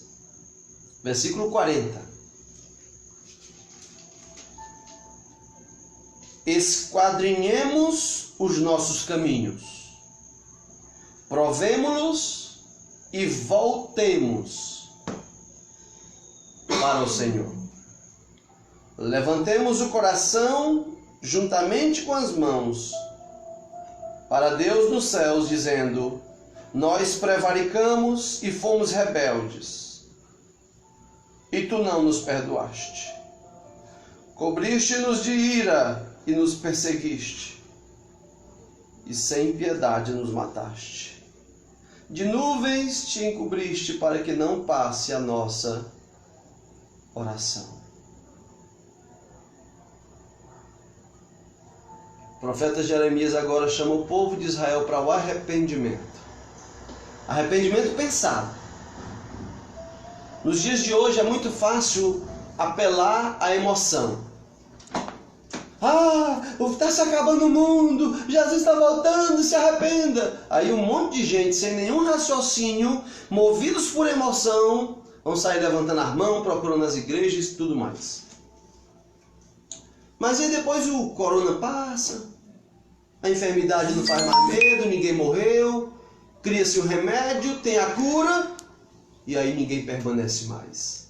versículo 40. Esquadrinhemos os nossos caminhos, provemo-los e voltemos para o Senhor. Levantemos o coração juntamente com as mãos para Deus nos céus, dizendo: nós prevaricamos e fomos rebeldes, e tu não nos perdoaste. Cobriste-nos de ira e nos perseguiste, e sem piedade nos mataste. De nuvens te encobriste para que não passe a nossa oração. O profeta Jeremias agora chama o povo de Israel para o arrependimento. Arrependimento pensado. Nos dias de hoje é muito fácil apelar à emoção. Está se acabando o mundo, Jesus está voltando, se arrependa. Aí um monte de gente sem nenhum raciocínio, movidos por emoção, vão sair levantando as mãos, procurando as igrejas e tudo mais. Mas aí depois o corona passa, a enfermidade não faz mais medo, ninguém morreu, cria-se um remédio, tem a cura, e aí ninguém permanece mais.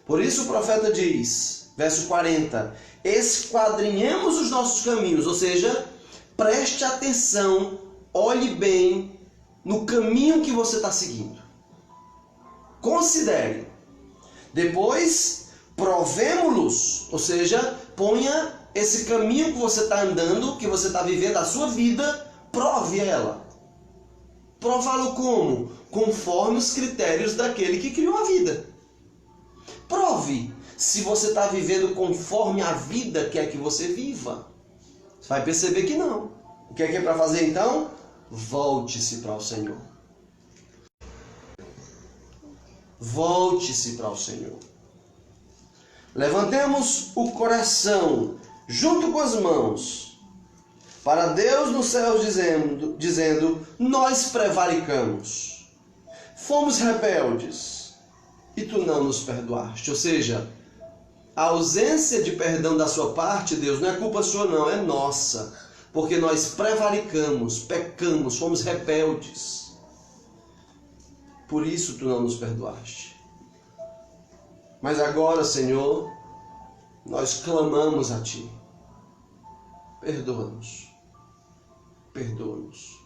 Por isso o profeta diz, verso 40, esquadrinhemos os nossos caminhos, ou seja, preste atenção, olhe bem no caminho que você está seguindo. Considere. Depois, provemo-los, ou seja, ponha esse caminho que você está andando, que você está vivendo a sua vida, prove ela. Prová-lo como? Conforme os critérios daquele que criou a vida. Prove se você está vivendo conforme a vida que é que você viva. Você vai perceber que não. O que é para fazer então? Volte-se para o Senhor. Volte-se para o Senhor. Levantemos o coração junto com as mãos para Deus nos céus, dizendo: nós prevaricamos, fomos rebeldes e tu não nos perdoaste. Ou seja, a ausência de perdão da sua parte, Deus, não é culpa sua não, é nossa, porque nós prevaricamos, pecamos, fomos rebeldes. Por isso tu não nos perdoaste. Mas agora, Senhor, nós clamamos a Ti. Perdoa-nos. Perdoa-nos.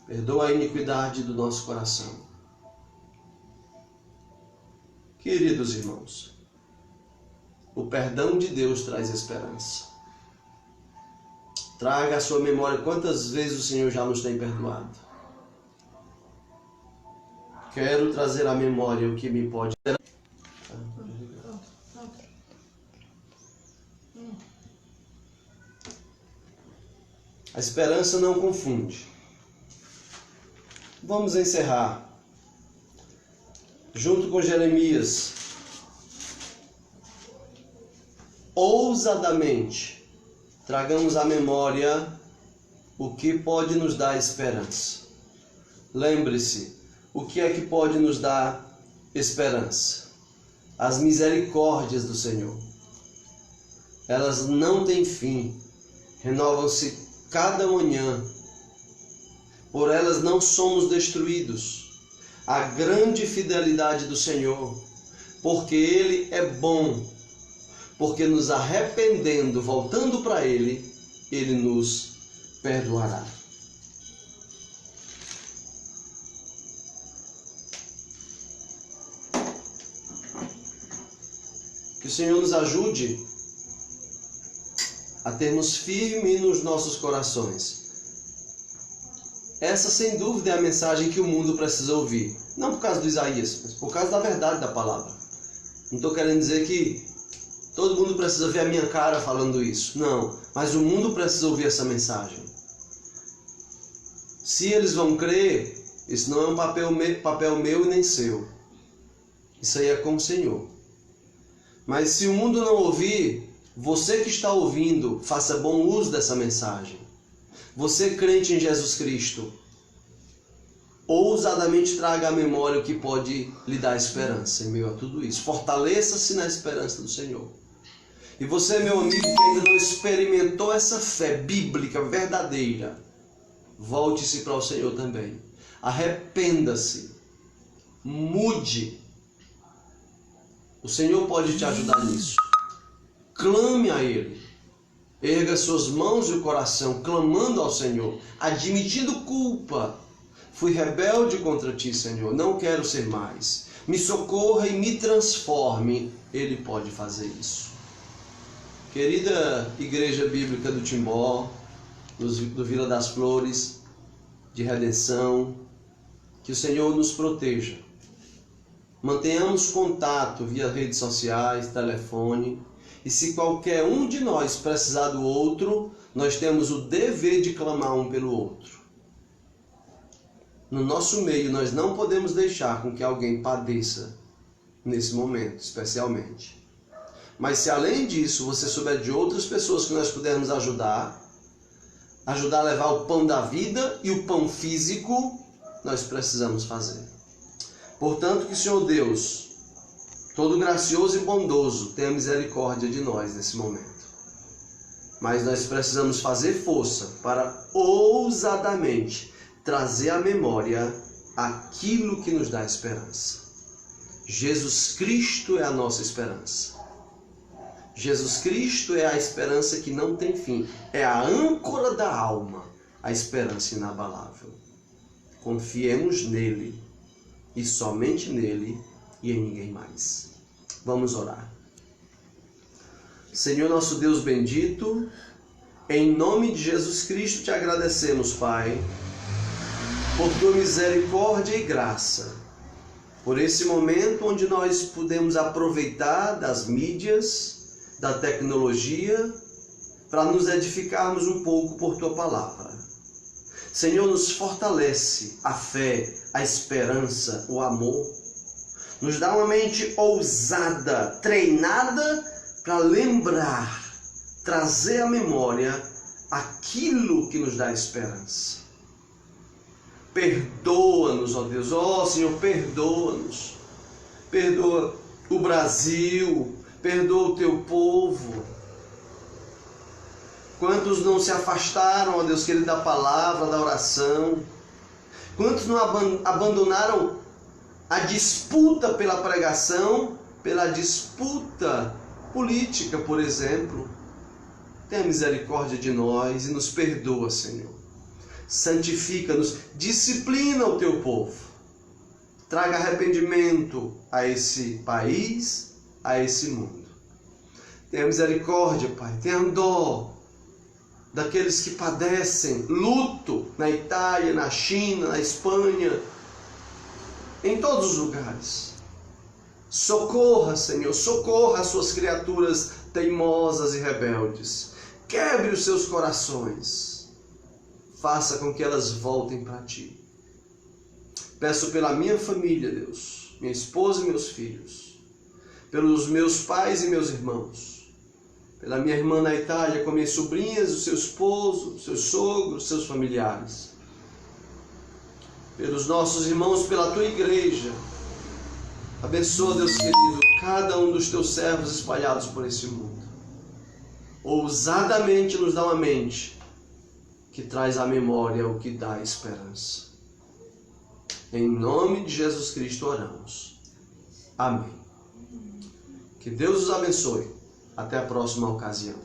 Perdoa a iniquidade do nosso coração. Queridos irmãos, o perdão de Deus traz esperança. Traga à sua memória quantas vezes o Senhor já nos tem perdoado. Quero trazer à memória o que me pode... A esperança não confunde. Vamos encerrar. Junto com Jeremias, ousadamente, tragamos à memória o que pode nos dar esperança. Lembre-se, o que é que pode nos dar esperança? As misericórdias do Senhor. Elas não têm fim, renovam-se cada manhã. Por elas não somos destruídos. A grande fidelidade do Senhor, porque Ele é bom, porque nos arrependendo, voltando para Ele, Ele nos perdoará. Que o Senhor nos ajude a termos firme nos nossos corações. Essa, sem dúvida, é a mensagem que o mundo precisa ouvir. Não por causa do Isaías, mas por causa da verdade da palavra. Não estou querendo dizer que todo mundo precisa ver a minha cara falando isso. Não, mas o mundo precisa ouvir essa mensagem. Se eles vão crer, isso não é um papel meu e nem seu. Isso aí é com o Senhor. Mas se o mundo não ouvir, você que está ouvindo, faça bom uso dessa mensagem. Você, crente em Jesus Cristo, ousadamente traga à memória o que pode lhe dar esperança em meio a tudo isso. Fortaleça-se na esperança do Senhor. E você, meu amigo, que ainda não experimentou essa fé bíblica verdadeira, volte-se para o Senhor também. Arrependa-se. Mude. O Senhor pode te ajudar nisso. Clame a Ele. Erga suas mãos e o coração, clamando ao Senhor, admitindo culpa. Fui rebelde contra ti, Senhor, não quero ser mais. Me socorra e me transforme. Ele pode fazer isso. Querida Igreja Bíblica do Timbó, do Vila das Flores, de Redenção, que o Senhor nos proteja. Mantenhamos contato via redes sociais, telefone. E se qualquer um de nós precisar do outro, nós temos o dever de clamar um pelo outro. No nosso meio, nós não podemos deixar com que alguém padeça nesse momento, especialmente. Mas se além disso você souber de outras pessoas que nós pudermos ajudar a levar o pão da vida e o pão físico, nós precisamos fazer. Portanto, que o Senhor Deus, todo gracioso e bondoso, tenha misericórdia de nós nesse momento. Mas nós precisamos fazer força para ousadamente trazer à memória aquilo que nos dá esperança. Jesus Cristo é a nossa esperança. Jesus Cristo é a esperança que não tem fim. É a âncora da alma, a esperança inabalável. Confiemos nele e somente nele e em ninguém mais. Vamos orar. Senhor nosso Deus bendito, em nome de Jesus Cristo te agradecemos, Pai, por tua misericórdia e graça, por esse momento onde nós podemos aproveitar das mídias, da tecnologia, para nos edificarmos um pouco por tua palavra. Senhor, nos fortalece a fé, a esperança, o amor. Nos dá uma mente ousada, treinada para lembrar, trazer à memória aquilo que nos dá esperança. Perdoa-nos, ó Deus, ó Senhor, perdoa-nos. Perdoa o Brasil, perdoa o teu povo. Quantos não se afastaram, ó Deus, querido, da palavra, da oração? Quantos não abandonaram a disputa pela pregação, pela disputa política, por exemplo? Tenha misericórdia de nós e nos perdoa, Senhor. Santifica-nos, disciplina o teu povo. Traga arrependimento a esse país, a esse mundo. Tenha misericórdia, Pai. Tenha dó daqueles que padecem luto na Itália, na China, na Espanha, em todos os lugares. Socorra, Senhor, socorra as suas criaturas teimosas e rebeldes. Quebre os seus corações. Faça com que elas voltem para ti. Peço pela minha família, Deus, minha esposa e meus filhos, pelos meus pais e meus irmãos, pela minha irmã na Itália, com minhas sobrinhas, o seu esposo, seus sogros, seus familiares. Pelos nossos irmãos, pela tua igreja. Abençoa, Deus querido, cada um dos teus servos espalhados por esse mundo. Ousadamente nos dá uma mente que traz à memória o que dá esperança. Em nome de Jesus Cristo oramos. Amém. Que Deus os abençoe. Até a próxima ocasião.